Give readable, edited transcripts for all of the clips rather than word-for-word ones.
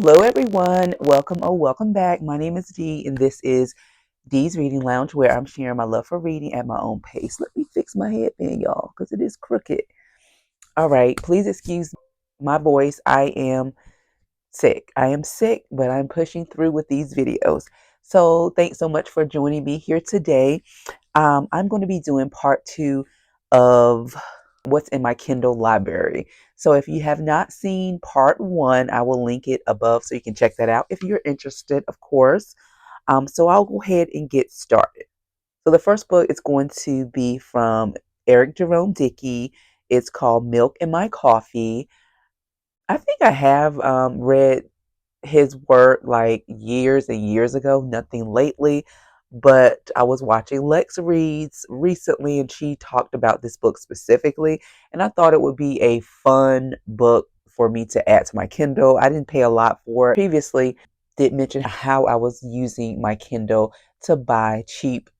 Hello everyone, welcome or welcome back. My name is Dee and this is Dee's Reading Lounge, where I'm sharing my love for reading at my own pace. Let me fix my headband, y'all, because it is crooked. All right, please excuse my voice. I am sick. But I'm pushing through with these videos. So thanks so much for joining me here today. I'm going to be doing part 2 of what's in my Kindle library. So if you have not seen part 1, I will link it above so you can check that out if you're interested, of course. So I'll go ahead and get started. So the first book is going to be from Eric Jerome Dickey. It's called Milk in My Coffee. I think I have read his work like years and years ago, nothing lately. But I was watching Lex Reads recently and she talked about this book specifically. And I thought it would be a fun book for me to add to my Kindle. I didn't pay a lot for it. Previously, did mention how I was using my Kindle to buy cheap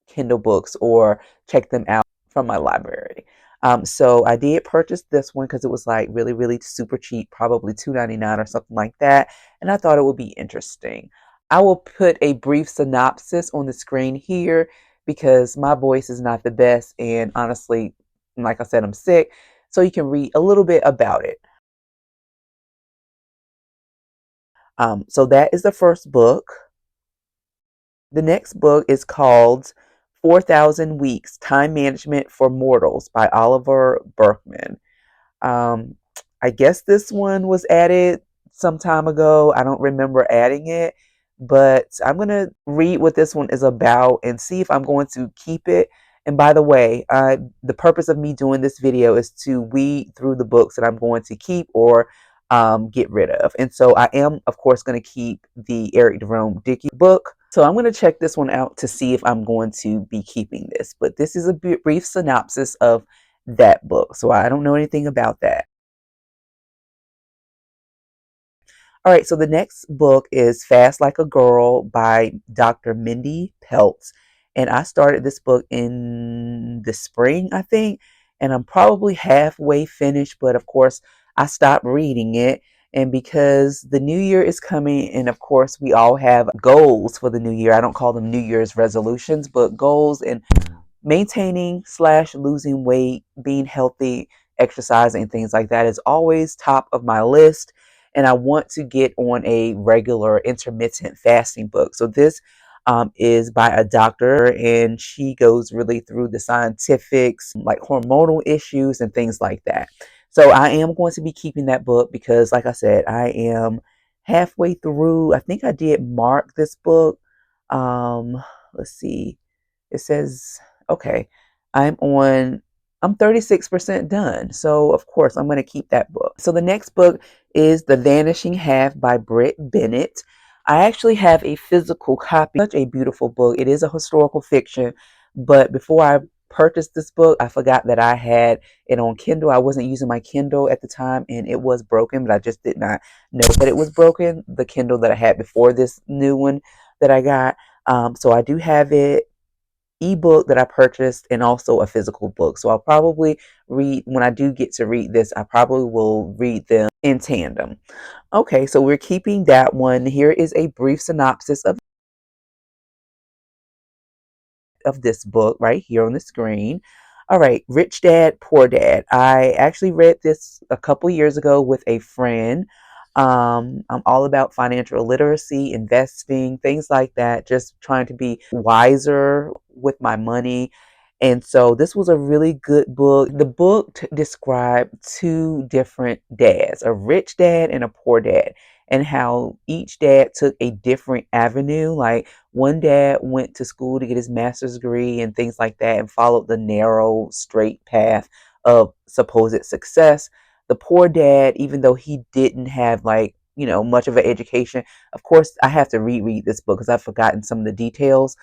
Kindle books or check them out from my library. So I did purchase this one because it was like really, really super cheap, probably $2.99 or something like that. And I thought it would be interesting. I will put a brief synopsis on the screen here because my voice is not the best. And honestly, like I said, I'm sick. So you can read a little bit about it. So that is the first book. The next book is called 4,000 Weeks Time Management for Mortals by Oliver Burkeman. Um, I guess this one was added some time ago. I don't remember adding it, but I'm going to read what this one is about and see if I'm going to keep it. And by the way, the purpose of me doing this video is to weed through the books that I'm going to keep or get rid of. And so I am, of course, going to keep the Eric Jerome Dickey book. So I'm going to check this one out to see if I'm going to be keeping this. But this is a brief synopsis of that book. So I don't know anything about that. All right, so the next book is Fast Like a Girl by Dr. Mindy Peltz. And I started this book in the spring, I think, and I'm probably halfway finished, but of course, I stopped reading it. And because the new year is coming, and of course, we all have goals for the new year. I don't call them New Year's resolutions, but goals and maintaining slash losing weight, being healthy, exercising, things like that is always top of my list. And I want to get on a regular intermittent fasting book. So this is by a doctor, and she goes really through the scientifics, like hormonal issues and things like that. So I am going to be keeping that book because, like I said, I am halfway through. I think I did mark this book. Let's see. It says, okay, I'm 36% done. So, of course, I'm going to keep that book. So, the next book is The Vanishing Half by Britt Bennett. I actually have a physical copy. Such a beautiful book. It is a historical fiction, but before I purchased this book, I forgot that I had it on Kindle. I wasn't using my Kindle at the time, and it was broken, but I just did not know that it was broken. The Kindle that I had before this new one that I got. So I do have it ebook that I purchased and also a physical book. So I'll probably read, when I do get to read this, I probably will read them in tandem. Okay, so we're keeping that one. Here is a brief synopsis of this book right here on the screen. All right, Rich Dad, Poor Dad. I actually read this a couple years ago with a friend. I'm all about financial literacy, investing, things like that, just trying to be wiser with my money. And so this was a really good book. The book described two different dads, a rich dad and a poor dad, and how each dad took a different avenue. Like one dad went to school to get his master's degree and things like that and followed the narrow, straight path of supposed success. The poor dad, even though he didn't have like, much of an education, of course, I have to reread this book because I've forgotten some of the details.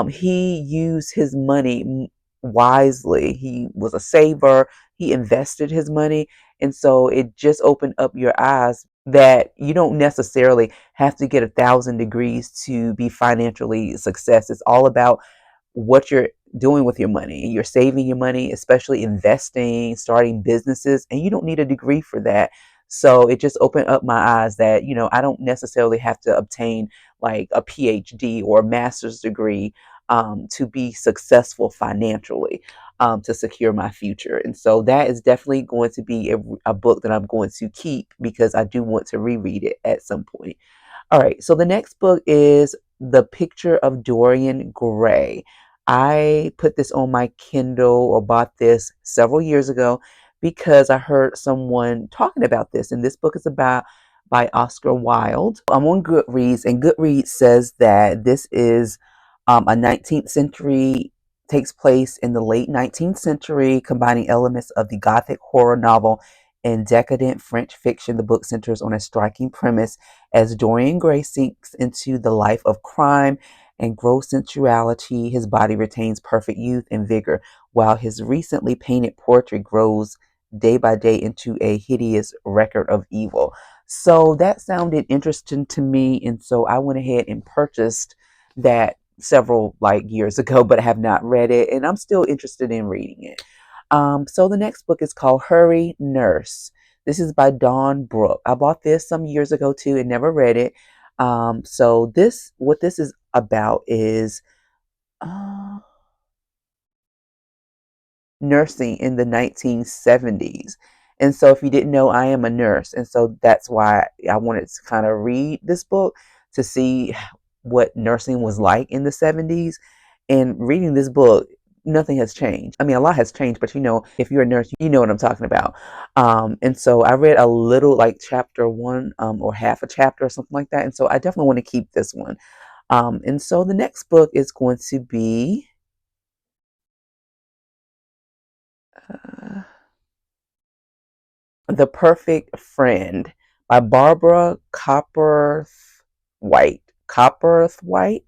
He used his money wisely. He was a saver. He invested his money. And so it just opened up your eyes that you don't necessarily have to get 1,000 degrees to be financially success. It's all about what you're doing with your money. You're saving your money, especially investing, starting businesses, and you don't need a degree for that. So it just opened up my eyes that, I don't necessarily have to obtain like a PhD or a master's degree to be successful financially, to secure my future. And so that is definitely going to be a book that I'm going to keep because I do want to reread it at some point. All right, so the next book is The Picture of Dorian Gray. I put this on my Kindle or bought this several years ago because I heard someone talking about this, and this book is about by Oscar Wilde. I'm on Goodreads, and Goodreads says that this is a 19th century, takes place in the late 19th century, combining elements of the Gothic horror novel and decadent French fiction. The book centers on a striking premise as Dorian Gray sinks into the life of crime and gross sensuality. His body retains perfect youth and vigor, while his recently painted portrait grows day by day into a hideous record of evil. So that sounded interesting to me, and so I went ahead and purchased that several like years ago, but I have not read it, and I'm still interested in reading it. So the next book is called Hurry Nurse. This is by Dawn Brooke. I bought this some years ago too and never read it. So what this is about is uh, nursing in the 1970s. And so if you didn't know, I am a nurse. And so that's why I wanted to kind of read this book to see what nursing was like in the 70s. And reading this book, nothing has changed. I mean, a lot has changed, but if you're a nurse, you know what I'm talking about. And so I read a little, like chapter one, or half a chapter or something like that. And so I definitely want to keep this one. And so the next book is going to be uh, The Perfect Friend by Barbara Copperth White. Copperth White.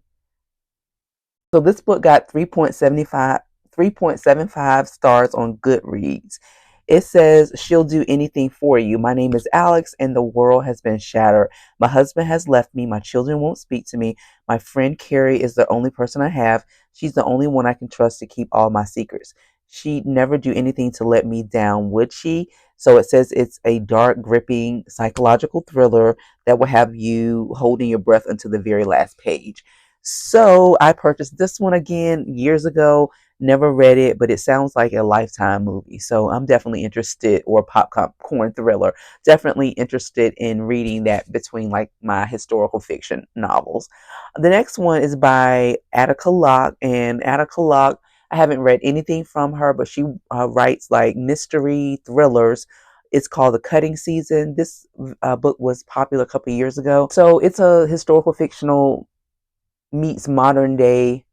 So this book got 3.75 stars on Goodreads. It says, "She'll do anything for you. My name is Alex and the world has been shattered. My husband has left me. My children won't speak to me. My friend Carrie is the only person I have. She's the only one I can trust to keep all my secrets. She'd never do anything to let me down, would she?" So it says it's a dark, gripping psychological thriller that will have you holding your breath until the very last page. So I purchased this one again years ago, never read it, but it sounds like a Lifetime movie. So I'm definitely interested, or popcorn thriller, definitely interested in reading that between like my historical fiction novels. The next one is by Attica Locke, and Attica Locke, I haven't read anything from her, but she writes like mystery thrillers. It's called The Cutting Season. This book was popular a couple years ago. So it's a historical fictional meets modern day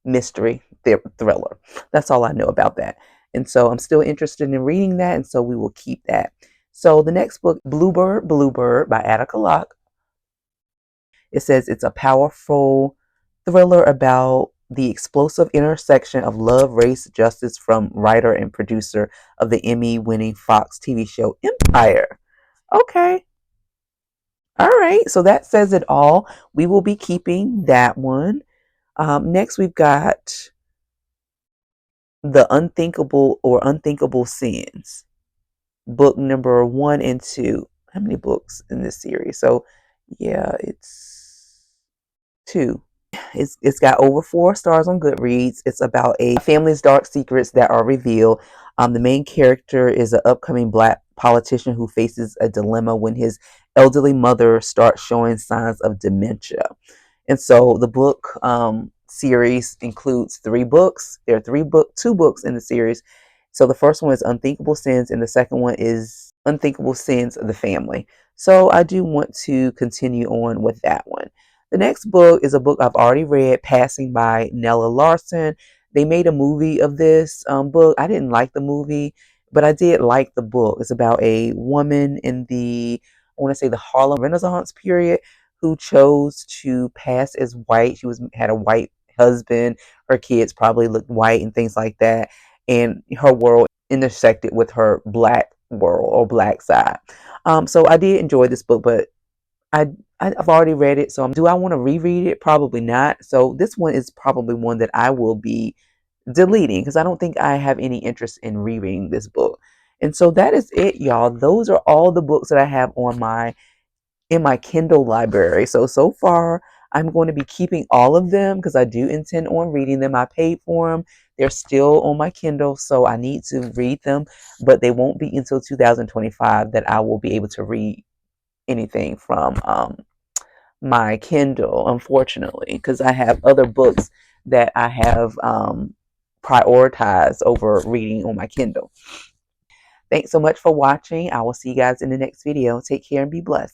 mystery thriller. That's all I know about that. And so I'm still interested in reading that, and so we will keep that. So the next book, Bluebird by Attica Locke. It says it's a powerful thriller about the explosive intersection of love, race, justice from writer and producer of the Emmy-winning Fox TV show Empire. Okay. All right. So that says it all. We will be keeping that one. Next, we've got The Unthinkable or Unthinkable Sins, book number 1 and 2. How many books in this series? So, yeah, it's 2. It's got over 4 stars on Goodreads. It's about a family's dark secrets that are revealed. The main character is an upcoming black politician who faces a dilemma when his elderly mother starts showing signs of dementia. And so the book series includes 3 books. There are 2 books in the series. So the first one is Unthinkable Sins, and the second one is Unthinkable Sins of the Family. So I do want to continue on with that one. The next book is a book I've already read, Passing by Nella Larson. They made a movie of this book. I didn't like the movie, but I did like the book. It's about a woman in I want to say the Harlem Renaissance period, who chose to pass as white. She had a white husband. Her kids probably looked white and things like that. And her world intersected with her black world or black side. So I did enjoy this book, but I I've already read it. So do I want to reread it? Probably not. So this one is probably one that I will be deleting because I don't think I have any interest in rereading this book. And so that is it, y'all. Those are all the books that I have on in my Kindle library. So far, I'm going to be keeping all of them because I do intend on reading them. I paid for them. They're still on my Kindle, so I need to read them, but they won't be until 2025 that I will be able to read anything from my Kindle, unfortunately, because I have other books that I have prioritized over reading on my Kindle. Thanks so much for watching. I will see you guys in the next video. Take care and be blessed.